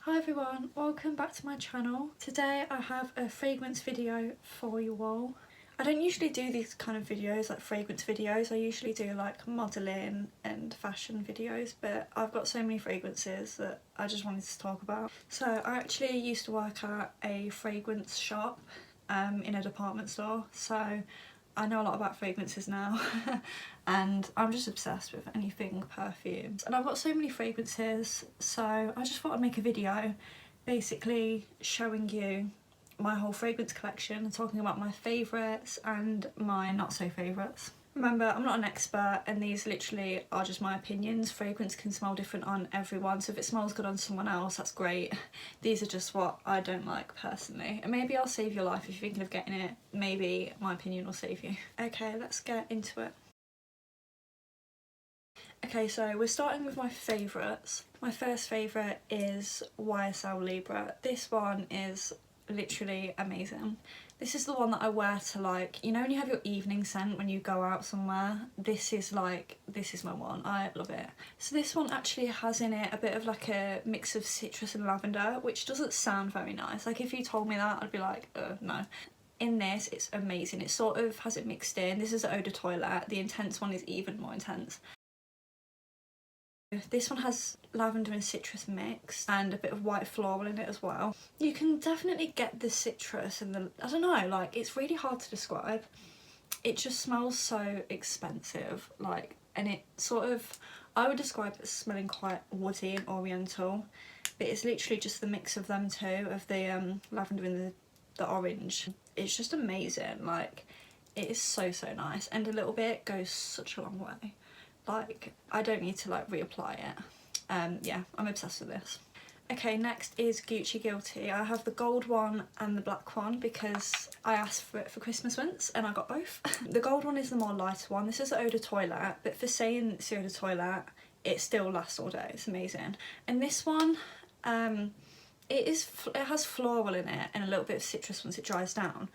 Hi everyone, welcome back to my channel. Today I have a fragrance video for you all. I don't usually do these kind of videos, like fragrance videos. I usually do like modelling and fashion videos, but I've got so many fragrances that I just wanted to talk about. So I actually used to work at a fragrance shop in a department store, so I know a lot about fragrances now and I'm just obsessed with anything perfumes. And I've got so many fragrances, so I just thought I'd make a video basically showing you my whole fragrance collection and talking about my favourites and my not so favourites. Remember, I'm not an expert and these literally are just my opinions. Fragrance can smell different on everyone, so if it smells good on someone else, that's great. These are just what I don't like personally. And maybe I'll save your life if you're thinking of getting it. Maybe my opinion will save you. Okay, let's get into it. Okay, so we're starting with my favourites. My first favourite is YSL Libre. This one is literally amazing. This is the one that I wear to, like, you know when you have your evening scent when you go out somewhere? This is my one. I love it. So this one actually has in it a bit of like a mix of citrus and lavender, which doesn't sound very nice. Like if you told me that, I'd be like, no. In this, it's amazing. It sort of has it mixed in. This is the Eau de Toilette. The intense one is even more intense. This one has lavender and citrus mixed and a bit of white floral in it as well. You can definitely get the citrus and the, I don't know, like it's really hard to describe. It just smells so expensive, like, and it sort of, I would describe it as smelling quite woody and oriental, but it's literally just the mix of them two, of the lavender and the orange. It's just amazing, like it is so nice, and a little bit goes such a long way. Like, I don't need to like reapply it. Yeah, I'm obsessed with this. Okay, next is Gucci Guilty. I have the gold one and the black one because I asked for it for Christmas once and I got both. The gold one is the more lighter one. This is the Eau de Toilette, but for saying it's Eau de Toilette, it still lasts all day. It's amazing. And this one, it has floral in it and a little bit of citrus once it dries down.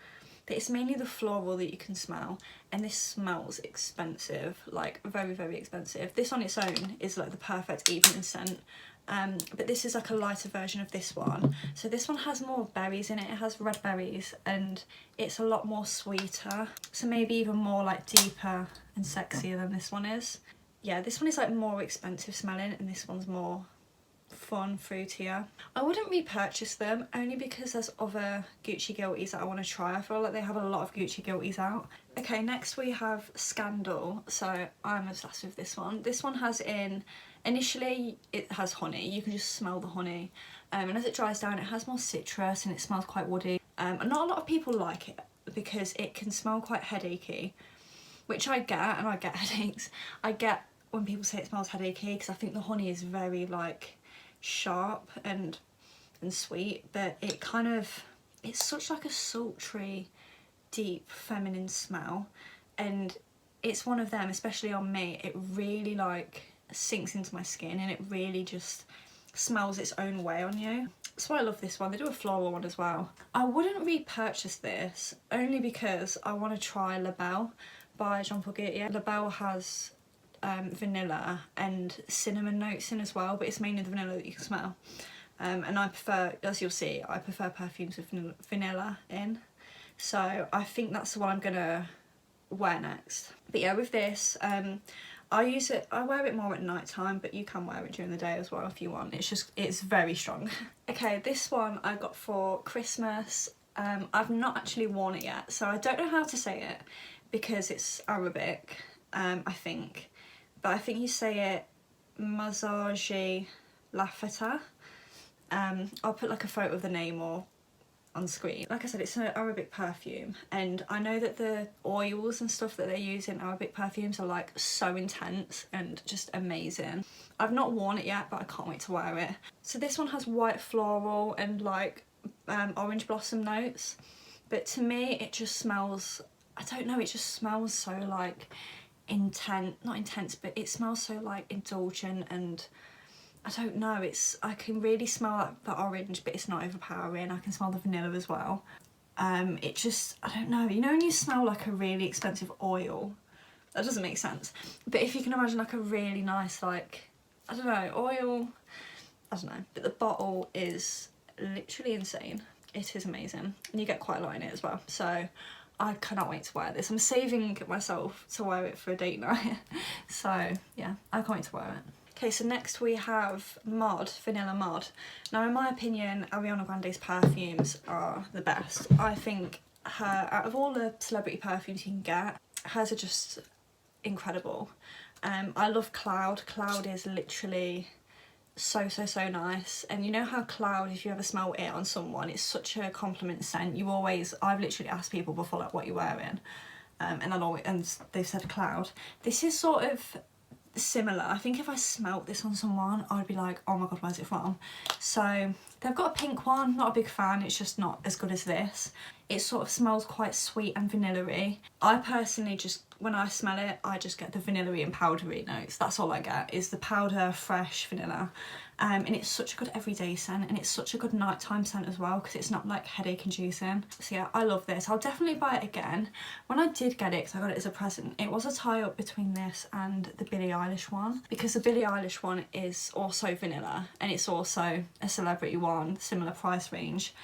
But it's mainly the floral that you can smell, and this smells expensive, like very expensive. This on its own is like the perfect evening scent, but this is like a lighter version of this one. So this one has more berries in it. It has red berries and it's a lot more sweeter, so maybe even more like deeper and sexier than this one is. Yeah, this one is like more expensive smelling and this one's more fun, fruitier. I wouldn't repurchase them only because there's other Gucci Guilties that I want to try. I feel like they have a lot of Gucci Guilties out. Okay, next we have Scandal. So I'm obsessed with this one. This one has in, initially it has honey, you can just smell the honey, and as it dries down it has more citrus and it smells quite woody, and not a lot of people like it because it can smell quite headachy, which I get, and I get headaches. I get when people say it smells headachy because I think the honey is very like sharp and sweet, but it kind of, it's such like a sultry, deep feminine smell, and it's one of them, especially on me, it really like sinks into my skin and it really just smells its own way on you. So I love this one. They do a floral one as well. I wouldn't repurchase this only because I want to try La Belle by Jean Paul Gaultier. La Belle has vanilla and cinnamon notes in as well, but it's mainly the vanilla that you can smell, and I prefer, as you'll see, I prefer perfumes with vanilla in, so I think that's the one I'm gonna wear next. But yeah, with this, I wear it more at night time, but you can wear it during the day as well if you want. It's very strong. Okay, this one I got for Christmas. I've not actually worn it yet, so I don't know how to say it because it's Arabic, I think. But I think you say it Massage Lafata. I'll put like a photo of the name or on screen. Like I said, it's an Arabic perfume, and I know that the oils and stuff that they use in Arabic perfumes are like so intense and just amazing. I've not worn it yet, but I can't wait to wear it. So this one has white floral and like orange blossom notes, but to me it just smells, I don't know, it just smells so like not intense, but it smells so like indulgent, and I don't know, I can really smell the orange, but it's not overpowering. I can smell the vanilla as well. It just, I don't know, you know when you smell like a really expensive oil? That doesn't make sense, but if you can imagine like a really nice, like, I don't know, oil, I don't know. But the bottle is literally insane. It is amazing. And you get quite a lot in it as well. So I cannot wait to wear this. I'm saving myself to wear it for a date night. So yeah, I can't wait to wear it. Okay, so next we have Mod, Vanilla Mod. Now in my opinion, Ariana Grande's perfumes are the best. I think her, out of all the celebrity perfumes you can get, hers are just incredible. I love Cloud. Cloud is literally so nice. And you know how Cloud, if you ever smell it on someone, it's such a compliment scent. I've literally asked people before, like, what you're wearing, and they've said Cloud. This is sort of similar. I think if I smelt this on someone, I'd be like, oh my god, where's it from? So they've got a pink one, not a big fan, it's just not as good as this. It sort of smells quite sweet and vanilla-y. I personally just, when I smell it, I just get the vanilla-y and powdery notes. That's all I get, is the powder, fresh vanilla. And it's such a good everyday scent, and it's such a good nighttime scent as well, because it's not like headache inducing. So yeah, I love this. I'll definitely buy it again. When I did get it, because I got it as a present, it was a tie-up between this and the Billie Eilish one, because the Billie Eilish one is also vanilla, and it's also a celebrity one, similar price range.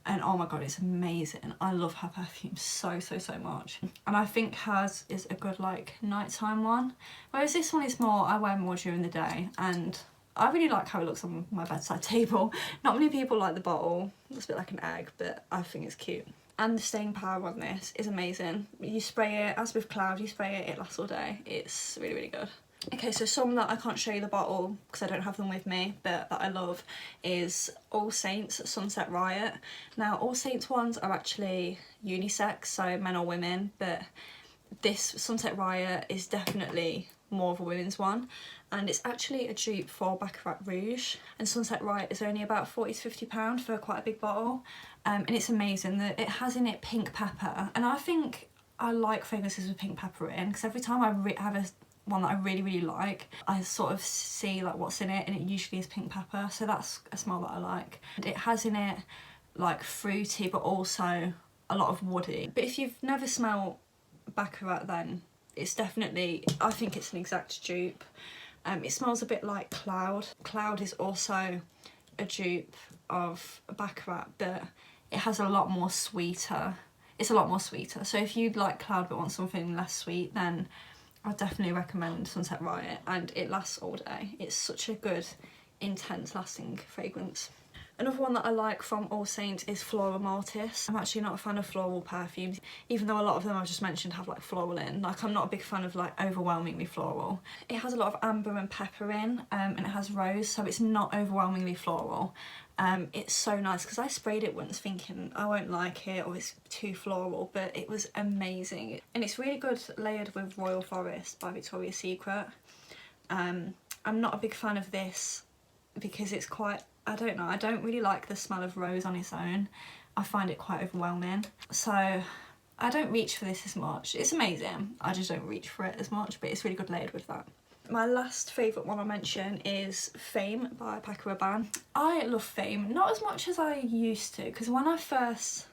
And oh my god, it's amazing. I love her perfume so much. And I think hers is a good like nighttime one, whereas this one is more, I wear more during the day, and I really like how it looks on my bedside table. Not many people like the bottle, it looks a bit like an egg, but I think it's cute. And the staying power on this is amazing. You spray it, as with Cloud, you spray it, it lasts all day. It's really good. Okay, so some that I can't show you the bottle because I don't have them with me, but that I love, is All Saints Sunset Riot. Now, All Saints ones are actually unisex, so men or women, but this Sunset Riot is definitely more of a women's one, and it's actually a dupe for Baccarat Rouge, and Sunset Riot is only about £40 to £50 for quite a big bottle, and it's amazing. That it has in it pink pepper, and I think I like fragrances with pink pepper in, because every time I have a one that I really like, I sort of see like what's in it, and it usually is pink pepper, so that's a smell that I like. And it has in it like fruity but also a lot of woody. But if you've never smelled Baccarat, then it's definitely, I think it's an exact dupe. It smells a bit like Cloud. Cloud is also a dupe of Baccarat, but it has a lot more sweeter. It's a lot more sweeter. So if you'd like Cloud but want something less sweet, then I definitely recommend Sunset Riot, and it lasts all day. It's such a good, intense lasting fragrance. Another one that I like from All Saints is Flora Mortis. I'm actually not a fan of floral perfumes, even though a lot of them I've just mentioned have like floral in. Like, I'm not a big fan of like overwhelmingly floral. It has a lot of amber and pepper in, and it has rose, so it's not overwhelmingly floral. It's so nice, because I sprayed it once thinking I won't like it or it's too floral, but it was amazing. And it's really good layered with Royal Forest by Victoria's Secret. I'm not a big fan of this because it's quite, I don't know, I don't really like the smell of rose on its own. I find it quite overwhelming, so I don't reach for this as much. It's amazing, I just don't reach for it as much, but it's really good layered with that. My last favourite one I'll mention is Fame by Paco Rabanne. I love Fame, not as much as I used to, because when I first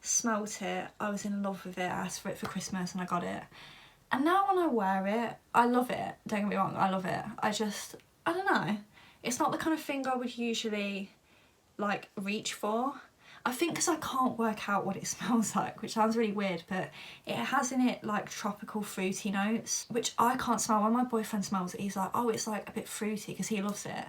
smelt it, I was in love with it. I asked for it for Christmas and I got it. And now when I wear it, I love it. Don't get me wrong, I love it. I don't know. It's not the kind of thing I would usually like reach for. I think because I can't work out what it smells like, which sounds really weird, but it has in it like tropical fruity notes, which I can't smell. When my boyfriend smells it, he's like, oh, it's like a bit fruity, because he loves it.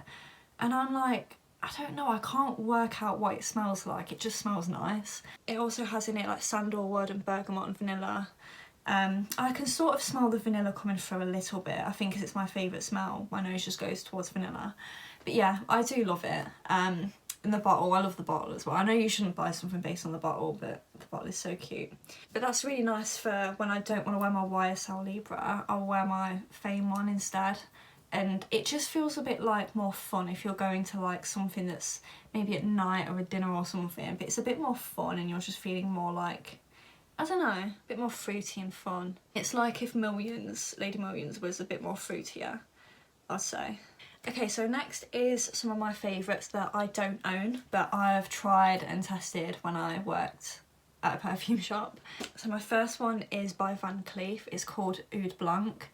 And I'm like, I don't know, I can't work out what it smells like. It just smells nice. It also has in it like sandalwood and bergamot and vanilla. I can sort of smell the vanilla coming through a little bit, I think, because it's my favourite smell. My nose just goes towards vanilla. But yeah, I do love it. And the bottle, I love the bottle as well. I know you shouldn't buy something based on the bottle, but the bottle is so cute. But that's really nice for when I don't want to wear my YSL Libra, I'll wear my Fame one instead. And it just feels a bit like more fun if you're going to like something that's maybe at night or a dinner or something, but it's a bit more fun and you're just feeling more like, I don't know, a bit more fruity and fun. It's like if Lady Millions was a bit more fruitier, I'd say. Okay, so next is some of my favourites that I don't own, but I've tried and tested when I worked at a perfume shop. So my first one is by Van Cleef. It's called Oud Blanc.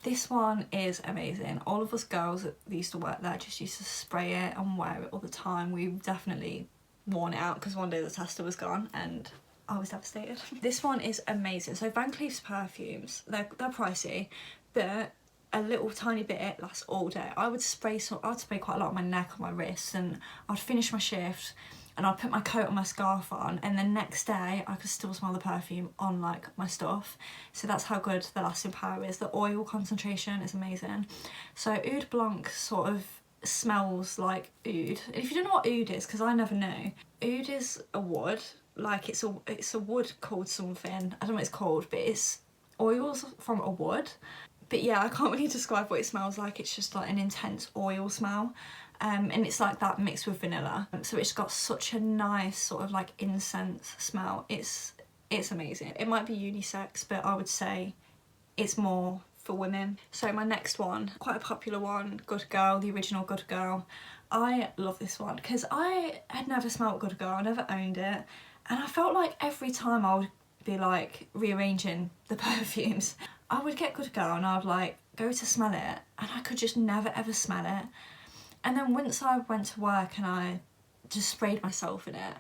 This one is amazing. All of us girls that used to work there just used to spray it and wear it all the time. We definitely worn it out because one day the tester was gone and I was devastated. This one is amazing. So Van Cleef's perfumes, they're pricey, but a little tiny bit lasts all day. I'd spray quite a lot on my neck, on my wrists, and I'd finish my shift and I'd put my coat and my scarf on, and the next day I could still smell the perfume on like my stuff. So that's how good the lasting power is. The oil concentration is amazing. So Oud Blanc sort of smells like oud. And if you don't know what oud is, because I never knew, oud is a wood. Like it's a wood called something. I don't know what it's called, but it's oils from a wood. But yeah, I can't really describe what it smells like. It's just like an intense oil smell. And it's like that mixed with vanilla. So it's got such a nice sort of like incense smell. It's amazing. It might be unisex, but I would say it's more for women. So my next one, quite a popular one, Good Girl, the original Good Girl. I love this one because I had never smelled Good Girl, I never owned it. And I felt like every time I would be like rearranging the perfumes, I would get Good Girl and I would like go to smell it and I could just never ever smell it. And then once I went to work and I just sprayed myself in it,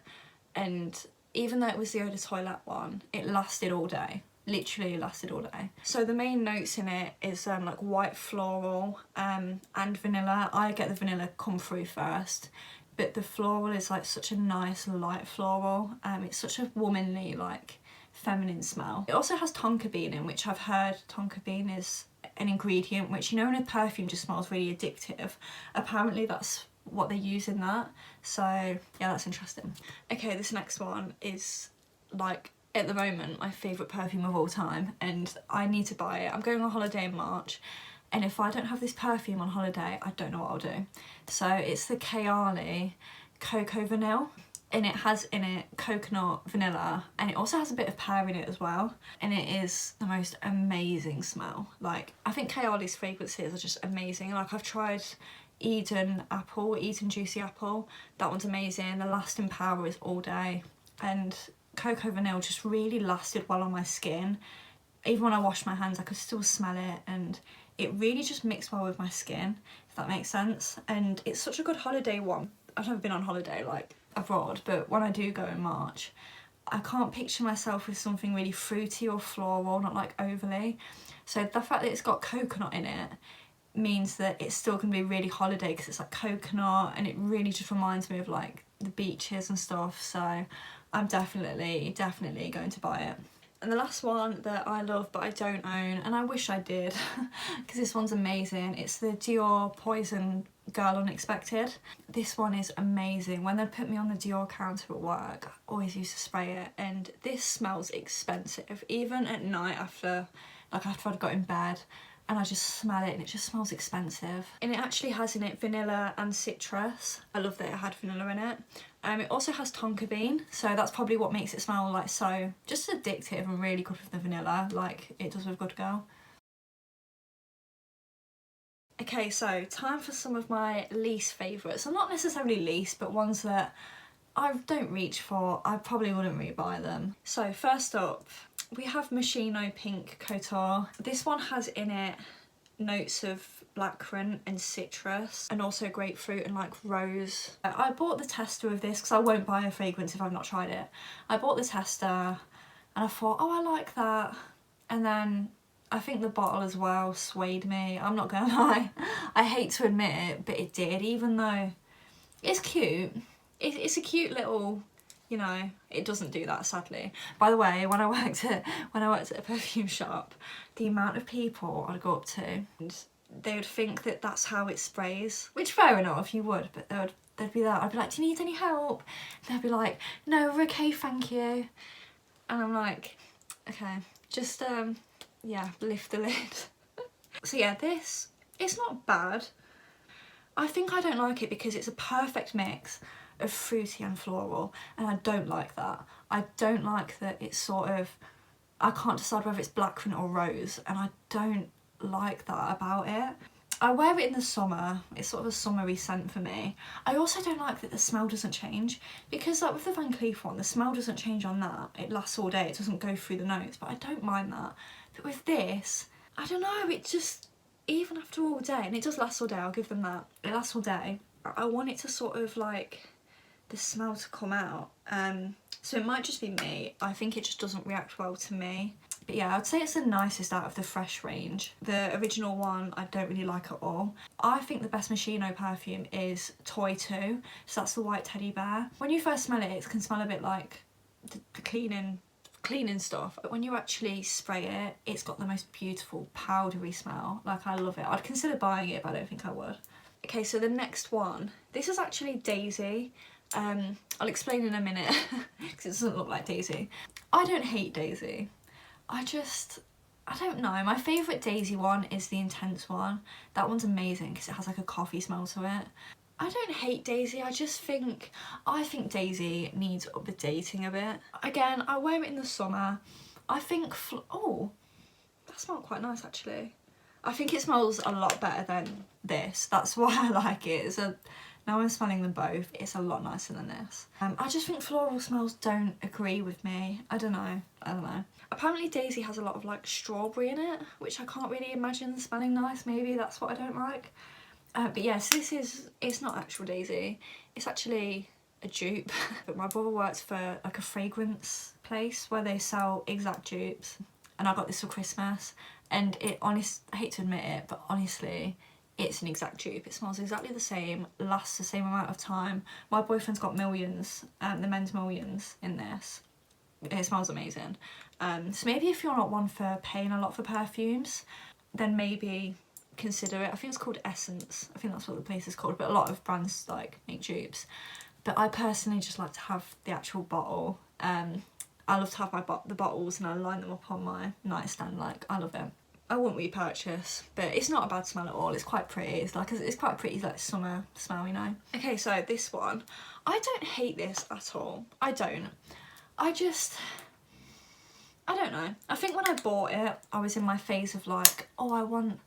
and even though it was the Eau de Toilette one, it lasted all day. Literally lasted all day. So the main notes in it is like white floral and vanilla. I get the vanilla come through first, but the floral is like such a nice light floral. It's such a womanly, like feminine smell. It also has tonka bean in, which I've heard tonka bean is an ingredient which, you know, in a perfume just smells really addictive. Apparently that's what they use in that. So yeah, that's interesting. Okay, this next one is like at the moment my favourite perfume of all time and I need to buy it. I'm going on holiday in March, and if I don't have this perfume on holiday, I don't know what I'll do. So it's the Kayali Cocoa Vanille, and it has in it coconut, vanilla, and it also has a bit of pear in it as well, and it is the most amazing smell. Like, I think Kayali's fragrances are just amazing. Like, I've tried Eden Juicy Apple, that one's amazing. The lasting power is all day, and Cocoa Vanille just really lasted well on my skin. Even when I washed my hands, I could still smell it, and it really just mixed well with my skin, if that makes sense. And it's such a good holiday one. I've never been on holiday like abroad, but when I do go in March, I can't picture myself with something really fruity or floral, not like overly. So the fact that it's got coconut in it means that it's still gonna be really holiday because it's like coconut, and it really just reminds me of like the beaches and stuff. So I'm definitely going to buy it. And the last one that I love but I don't own, and I wish I did because this one's amazing, it's the Dior Poison Girl Unexpected. This one is amazing. When they put me on the Dior counter at work, I always used to spray it, and this smells expensive. Even at night after I'd got in bed and I just smell it and it just smells expensive. And it actually has in it vanilla and citrus. I love that it had vanilla in it. It also has tonka bean, so that's probably what makes it smell like so just addictive and really good with the vanilla, like it does with Good Girl. Okay, so time for some of my least favourites. So not necessarily least, but ones that I don't reach for. I probably wouldn't rebuy them. So first up, we have Moschino Pink Couture. This one has in it notes of blackcurrant and citrus, and also grapefruit and like rose. I bought the tester of this because I won't buy a fragrance if I've not tried it. I bought the tester and I thought, oh, I like that. And then I think the bottle as well swayed me. I'm not gonna lie. I hate to admit it, but it did, even though it's cute. It's a cute little, you know, it doesn't do that, sadly. By the way, when I worked at a perfume shop, the amount of people I'd go up to, and they would think that that's how it sprays, which fair enough, you would, but they'd be there. I'd be like, do you need any help? And they'd be like, no, we're okay, thank you. And I'm like, okay, just yeah, lift the lid. So yeah, this, it's not bad. I think I don't like it because it's a perfect mix of fruity and floral, and I don't like that. I don't like that it's sort of, I can't decide whether it's blackcurrant or rose, and I don't like that about it. I wear it in the summer. It's sort of a summery scent for me. I also don't like that the smell doesn't change, because like with the Van Cleef one, the smell doesn't change on that. It lasts all day, it doesn't go through the nose, but I don't mind that. But with this, I don't know, it just, even after all day, and it does last all day, I'll give them that. It lasts all day. I want it to sort of like, the smell to come out. So it might just be me. I think it just doesn't react well to me. But yeah, I'd say it's the nicest out of the Fresh range. The original one I don't really like at all. I think the best Moschino perfume is Toy 2. So that's the white teddy bear. When you first smell it, it can smell a bit like the cleaning stuff. But when you actually spray it, it's got the most beautiful powdery smell. Like, I love it. I'd consider buying it, but I don't think I would. Okay, so the next one. This is actually Daisy. I'll explain in a minute because it doesn't look like Daisy. I don't hate Daisy. I don't know. My favourite Daisy one is the Intense one. That one's amazing because it has like a coffee smell to it. I don't hate Daisy, I think Daisy needs updating a bit. Again, I wear it in the summer. I think, oh, that smelled quite nice actually. I think it smells a lot better than this. That's why I like it. Now I'm smelling them both, it's a lot nicer than this. I just think floral smells don't agree with me. I don't know. Apparently Daisy has a lot of like strawberry in it, which I can't really imagine smelling nice. Maybe that's what I don't like. But yes, it's not actual Daisy. It's actually a dupe. But my brother works for like a fragrance place where they sell exact dupes. And I got this for Christmas. And I hate to admit it, but honestly, it's an exact dupe. It smells exactly the same, lasts the same amount of time. My boyfriend's got Millions, the men's Millions in this. It smells amazing. So maybe if you're not one for paying a lot for perfumes, then maybe consider it. I think it's called Essence. I think that's what the place is called, but a lot of brands like make dupes. But I personally just like to have the actual bottle. I love to have the bottles and I line them up on my nightstand. Like, I love it. I wouldn't repurchase, but it's not a bad smell at all. It's quite pretty. It's quite a pretty like summer smell, you know. Okay, so this one, I don't hate this at all. I don't. I don't know. I think when I bought it, I was in my phase of like, oh, I want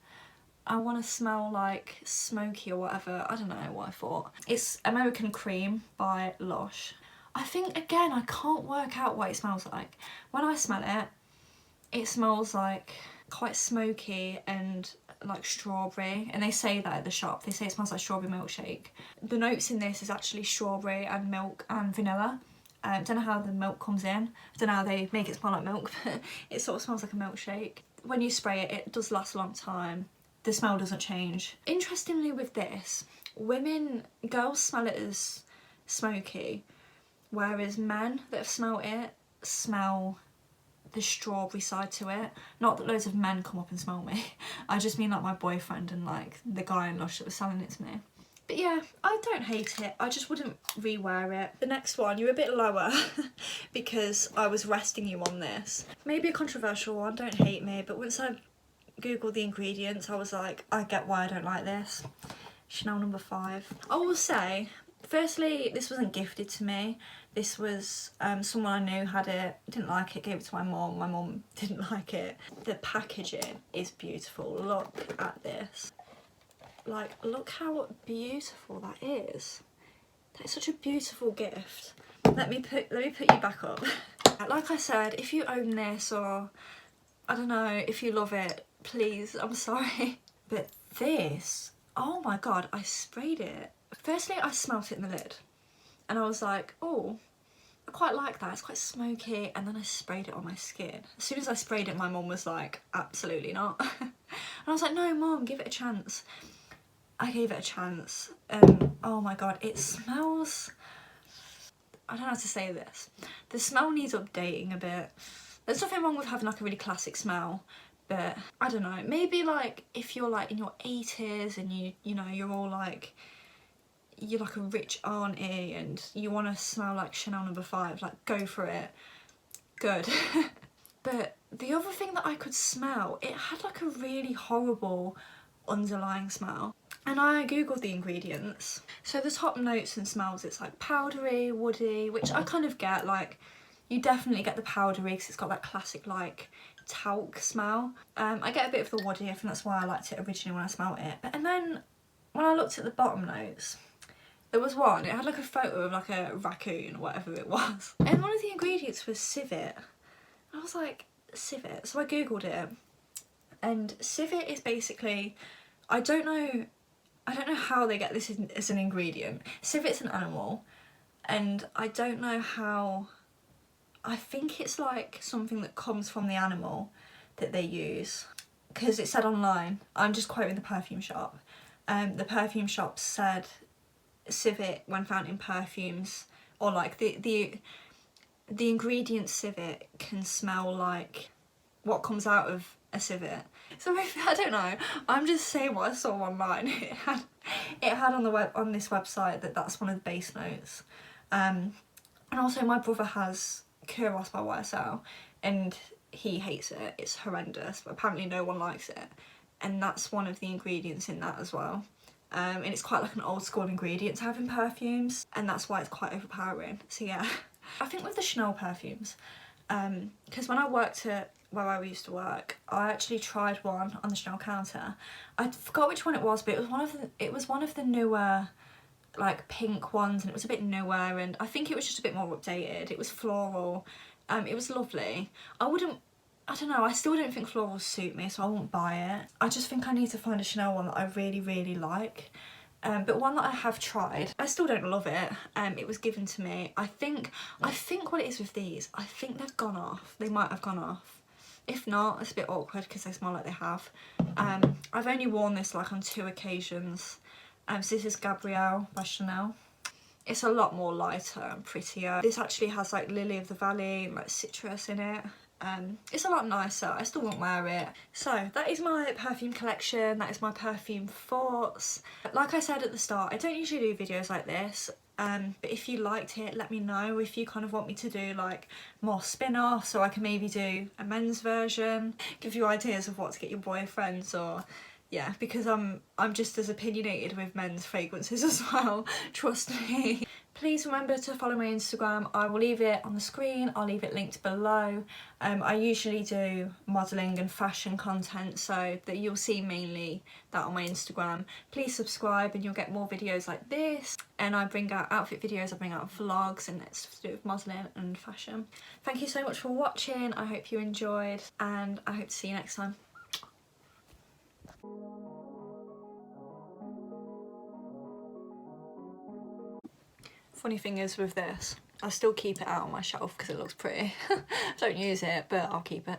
to smell like smoky or whatever. I don't know what I thought. It's American Cream by Lush. I think, again, I can't work out what it smells like. When I smell it, it smells like quite smoky and like strawberry, and they say that at the shop. They say it smells like strawberry milkshake. The notes in this is actually strawberry and milk and vanilla. Don't know how the milk comes in. I don't know how they make it smell like milk, but it sort of smells like a milkshake. When you spray it, it does last a long time. The smell doesn't change. Interestingly with this, girls smell it as smoky, whereas men that have smelled it smell the strawberry side to it. Not that loads of men come up and smell me. I just mean like my boyfriend and like the guy in Lush that was selling it to me. But yeah, I don't hate it. I just wouldn't re-wear it. The next one, you're a bit lower because I was resting you on this. Maybe a controversial one, don't hate me, but once I googled the ingredients, I was like, I get why I don't like this. Chanel No. 5. I will say, firstly, this wasn't gifted to me. This was someone I knew had it, didn't like it, gave it to my mum. My mum didn't like it. The packaging is beautiful. Look at this. Like, look how beautiful that is. That's such a beautiful gift. Let me put you back up. Like I said, if you own this, or I don't know, if you love it, please, I'm sorry. But this, oh my god, I sprayed it. Firstly, I smelt it in the lid and I was like, oh, I quite like that, it's quite smoky. And then I sprayed it on my skin. As soon as I sprayed it, my mum was like, absolutely not. And I was like, no mum, give it a chance. I gave it a chance and oh my god, it smells, I don't know how to say this. The smell needs updating a bit. There's nothing wrong with having like a really classic smell, but I don't know, maybe like if you're like in your 80s and you know, you're all like, you're like a rich auntie and you want to smell like Chanel No. 5, like go for it. Good. But the other thing that I could smell, it had like a really horrible underlying smell. And I googled the ingredients. So the top notes and smells, it's like powdery, woody, which I kind of get. Like, you definitely get the powdery because it's got that classic like talc smell. I get a bit of the woody, I think that's why I liked it originally when I smelled it. And then when I looked at the bottom notes, there was one, it had like a photo of like a raccoon or whatever it was. And one of the ingredients was civet. I was like, civet? So I googled it. And civet is basically, I don't know how they get this as an ingredient. Civet's an animal, and I don't know how, I think it's like something that comes from the animal that they use. Because it said online, I'm just quoting the perfume shop, the perfume shop said civet when found in perfumes, or like the ingredient civet can smell like what comes out of a civet. So I don't know, I'm just saying what I saw online. It had on this website that's one of the base notes. And also my brother has Kuros by YSL and he hates it, it's horrendous, but apparently no one likes it. And that's one of the ingredients in that as well. And it's quite like an old school ingredient to have in perfumes, and that's why it's quite overpowering. So yeah, I think with the Chanel perfumes, because when I worked at where I used to work, I actually tried one on the Chanel counter. I forgot which one it was, but it was one of the newer like pink ones, and it was a bit newer, and I think it was just a bit more updated. It was floral. It was lovely. I don't know, I still don't think florals suit me, so I won't buy it. I just think I need to find a Chanel one that I really, really like. But one that I have tried, I still don't love it. It was given to me. I think what it is with these, I think they've gone off. They might have gone off. If not, it's a bit awkward because they smell like they have. I've only worn this like on 2 occasions. So this is Gabrielle by Chanel. It's a lot more lighter and prettier. This actually has like lily of the valley, like citrus in it. It's a lot nicer. I still won't wear it. So that is my perfume collection. That is my perfume thoughts. Like I said at the start, I don't usually do videos like this. But if you liked it, let me know. If you kind of want me to do like more spin-offs, or I can maybe do a men's version, give you ideas of what to get your boyfriends, or yeah, because I'm just as opinionated with men's fragrances as well, trust me. Please remember to follow my Instagram. I will leave it on the screen, I'll leave it linked below. I usually do modelling and fashion content, so that you'll see mainly that on my Instagram. Please subscribe and you'll get more videos like this. And I bring out outfit videos, I bring out vlogs, and it's to do with modelling and fashion. Thank you so much for watching, I hope you enjoyed, and I hope to see you next time. Funny thing is with this, I still keep it out on my shelf because it looks pretty. Don't use it, but I'll keep it.